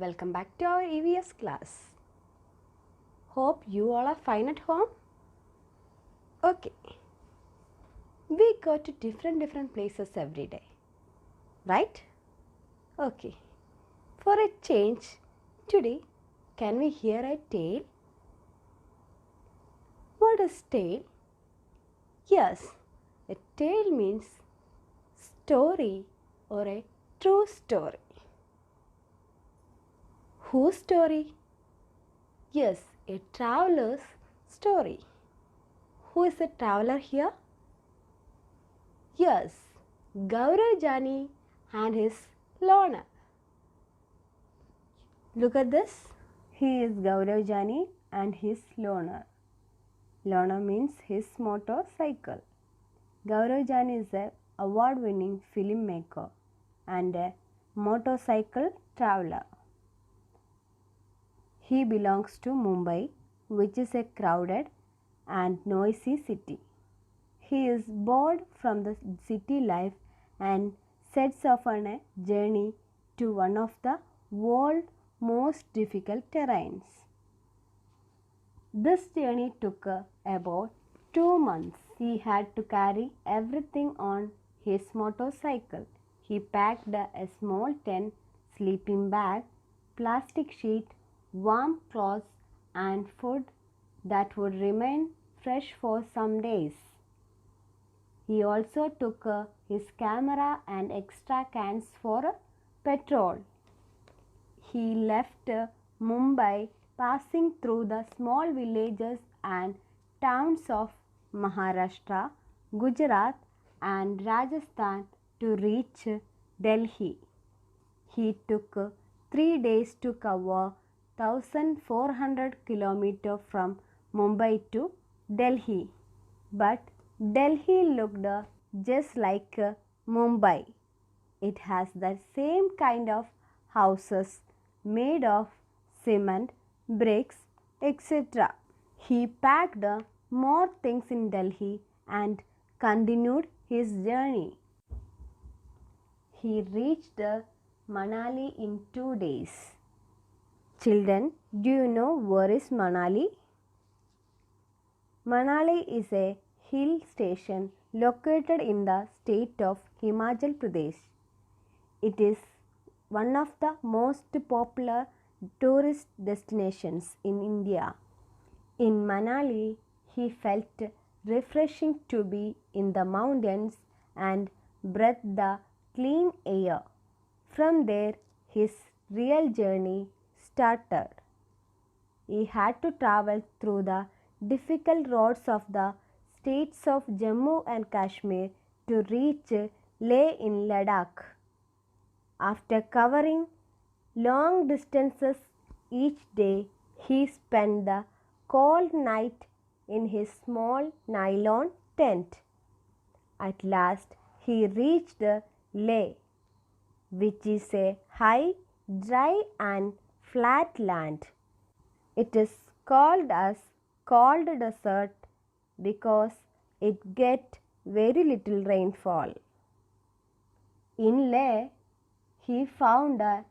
welcome back to our EVS class. Hope you all are fine at home. Okay, we go to different places every day, right? Okay, for a change, today can we hear a tale? What is tale? Yes, a tale means story or a true story. Whose story? Yes, a traveler's story. Who is a traveler here? Yes, Gaurav Jani and his loner. Look at this. He is Gaurav Jani and his loner. Loner means his motorcycle. Gaurav Jani is an award-winning filmmaker and a motorcycle traveler. He belongs to Mumbai, which is a crowded and noisy city. He is bored from the city life and sets off on a journey to one of the world's most difficult terrains. This journey took about 2 months. He had to carry everything on his motorcycle. He packed a small tent, sleeping bag, plastic sheet, warm clothes and food that would remain fresh for some days. He also took his camera and extra cans for petrol. He left Mumbai, passing through the small villages and towns of Maharashtra, Gujarat and Rajasthan to reach Delhi. He took 3 days to cover 1400 kilometers from Mumbai to Delhi. But Delhi looked just like Mumbai. It has the same kind of houses made of cement, bricks, etc. He packed more things in Delhi and continued his journey. He reached Manali in 2 days. Children, do you know where is Manali? Manali is a hill station located in the state of Himachal Pradesh. It is one of the most popular tourist destinations in India. In Manali, he felt refreshing to be in the mountains and breathe the clean air. From there, his real journey started. He had to travel through the difficult roads of the states of Jammu and Kashmir to reach Leh in Ladakh. After covering long distances each day, he spent the cold night in his small nylon tent. At last, he reached Leh, which is a high, dry and flat land. It is called as cold desert because it gets very little rainfall. In Leh, he found a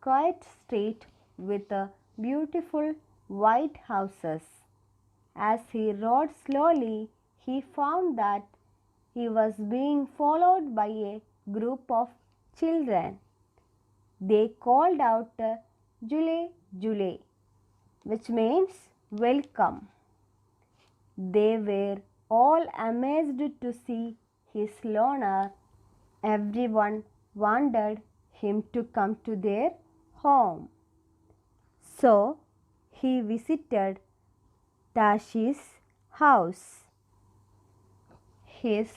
quiet street with beautiful white houses. As he rode slowly, he found that he was being followed by a group of children. They called out Jule Jule, which means welcome. They were all amazed to see his loner. Everyone wanted him to come to their home. So he visited Tashi's house. His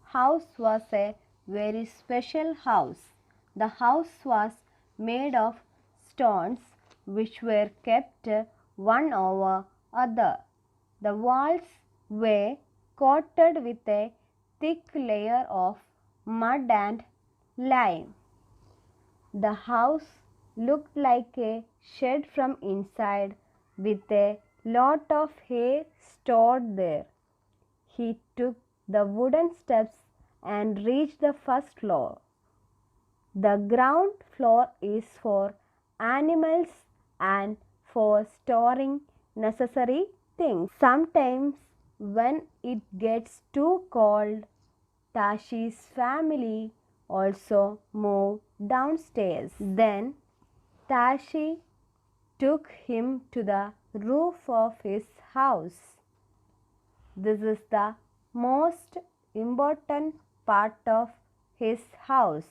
house was a very special house. The house was made of stones which were kept one over other. The walls were coated with a thick layer of mud and lime. The house looked like a shed from inside with a lot of hay stored there. He took the wooden steps and reached the first floor. The ground floor is for animals and for storing necessary things. Sometimes, when it gets too cold, Tashi's family also moved downstairs. Then Tashi took him to the roof of his house. This is the most important part of his house.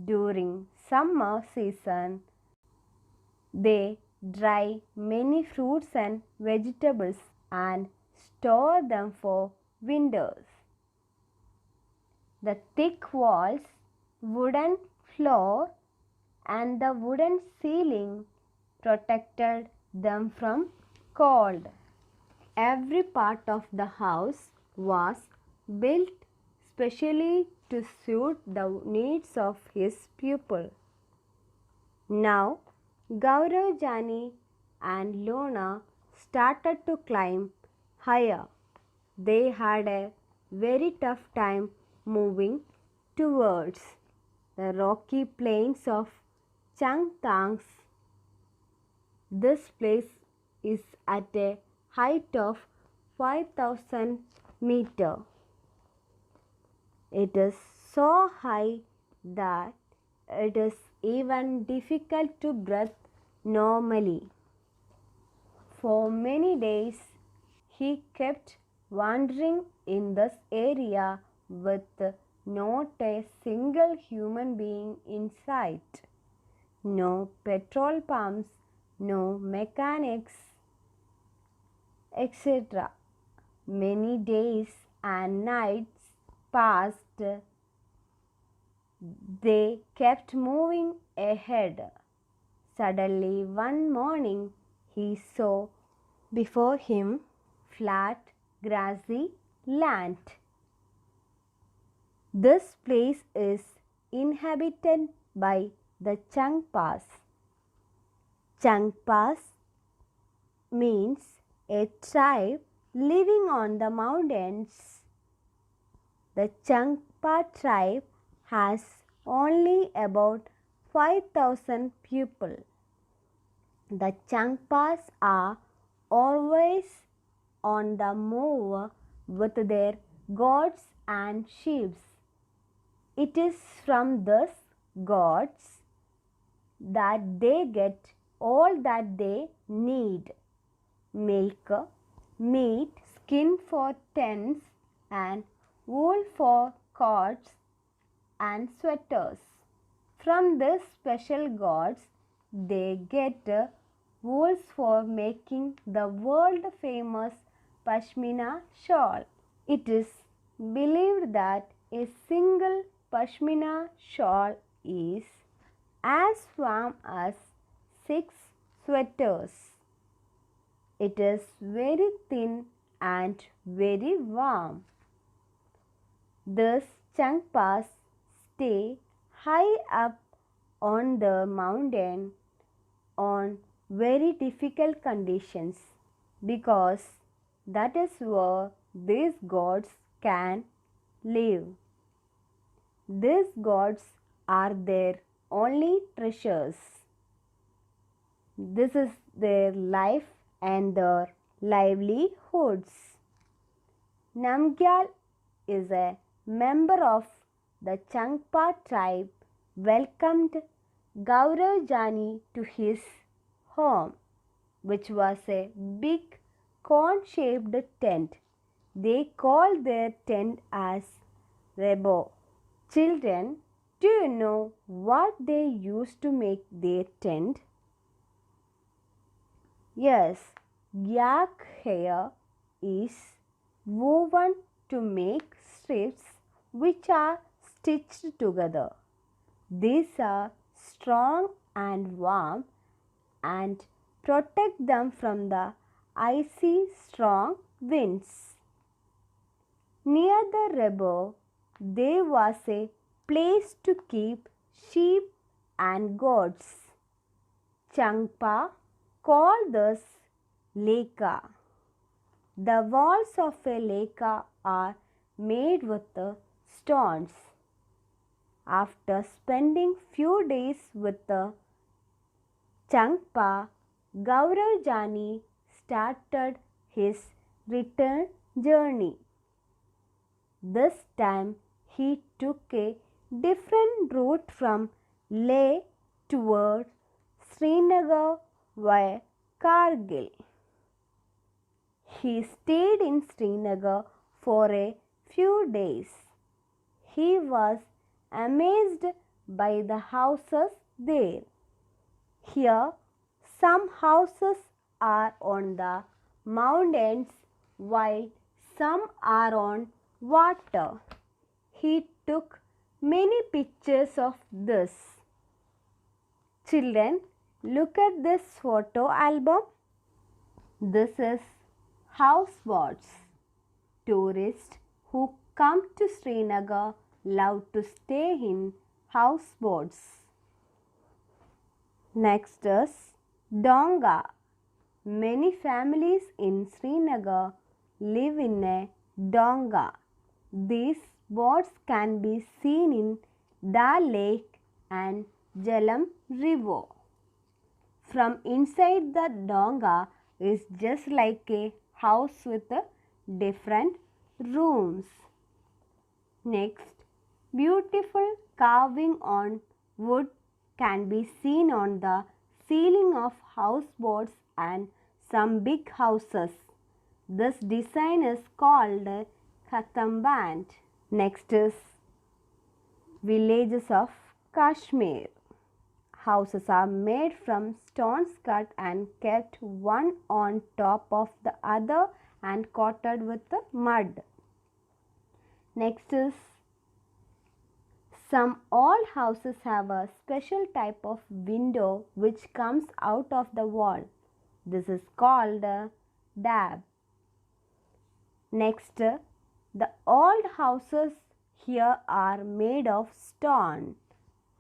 During summer season, they dry many fruits and vegetables and store them for winters. The thick walls, wooden floor, and the wooden ceiling protected them from cold. Every part of the house was built specially to suit the needs of his pupil. Now, Gaurav, Jani, and Lona started to climb higher. They had a very tough time moving towards the rocky plains of Changtangs. This place is at a height of 5,000 meters. It is so high that it is even difficult to breathe normally. For many days, he kept wandering in this area with not a single human being in sight. No petrol pumps, no mechanics, etc. Many days and nights passed. They kept moving ahead. Suddenly, one morning, he saw before him flat, grassy land. This place is inhabited by the Changpas. Changpas means a tribe living on the mountains. The Changpa tribe has only about 5,000 people. The Changpas are always on the move with their goats and sheep. It is from these goats that they get all that they need: milk, meat, skin for tents, and wool for coats and sweaters. From these special goats, they get wools for making the world famous Pashmina shawl. It is believed that a single Pashmina shawl is as warm as 6 sweaters. It is very thin and very warm. These Changpas stay high up on the mountain on very difficult conditions because that is where these gods can live. These gods are their only treasures. This is their life and their livelihoods. Namgyal is a member of the Changpa tribe, welcomed Gaurav Jani to his home, which was a big cone-shaped tent. They called their tent as Rebo. Children, do you know what they used to make their tent? Yes, yak hair is woven to make strips which are stitched together. These are strong and warm and protect them from the icy strong winds. Near the river, there was a place to keep sheep and goats. Changpa called this leka. The walls of a leka are made with stones. After spending few days with the Changpa, Gaurav Jani started his return journey. This time he took a different route from Leh toward Srinagar via Kargil. He stayed in Srinagar for a few days. He was amazed by the houses there. Here, some houses are on the mountains while some are on water. He took many pictures of this. Children, look at this photo album. This is houseboats. Tourists who come to Srinagar love to stay in houseboats. Next is Donga. Many families in Srinagar live in a donga. These boats can be seen in Dal Lake and Jhelum River. From inside the donga is just like a house with different rooms. Next, beautiful carving on wood can be seen on the ceiling of houseboats and some big houses. This design is called Khatam. Next is villages of Kashmir. Houses are made from stones cut and kept one on top of the other and coated with mud. Next is some old houses have a special type of window which comes out of the wall. This is called a dab. Next, the old houses here are made of stone,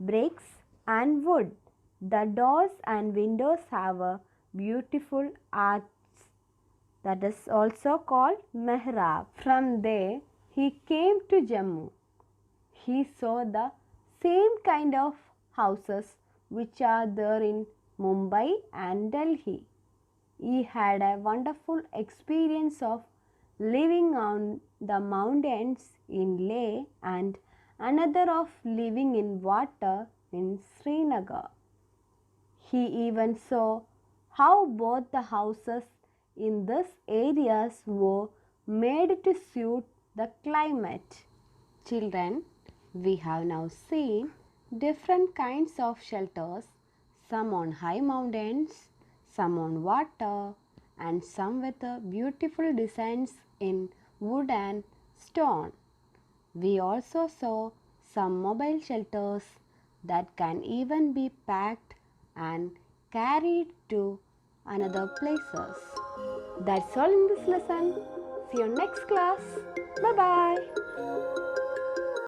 bricks and wood. The doors and windows have a beautiful arch that is also called mehrab. From there, he came to Jammu. He saw the same kind of houses which are there in Mumbai and Delhi. He had a wonderful experience of living on the mountains in Leh and another of living in water in Srinagar. He even saw how both the houses in these areas were made to suit the climate. Children, we have now seen different kinds of shelters, some on high mountains, some on water, and some with beautiful designs in wood and stone. We also saw some mobile shelters that can even be packed and carried to another places. That's all in this lesson. See you next class. Bye bye.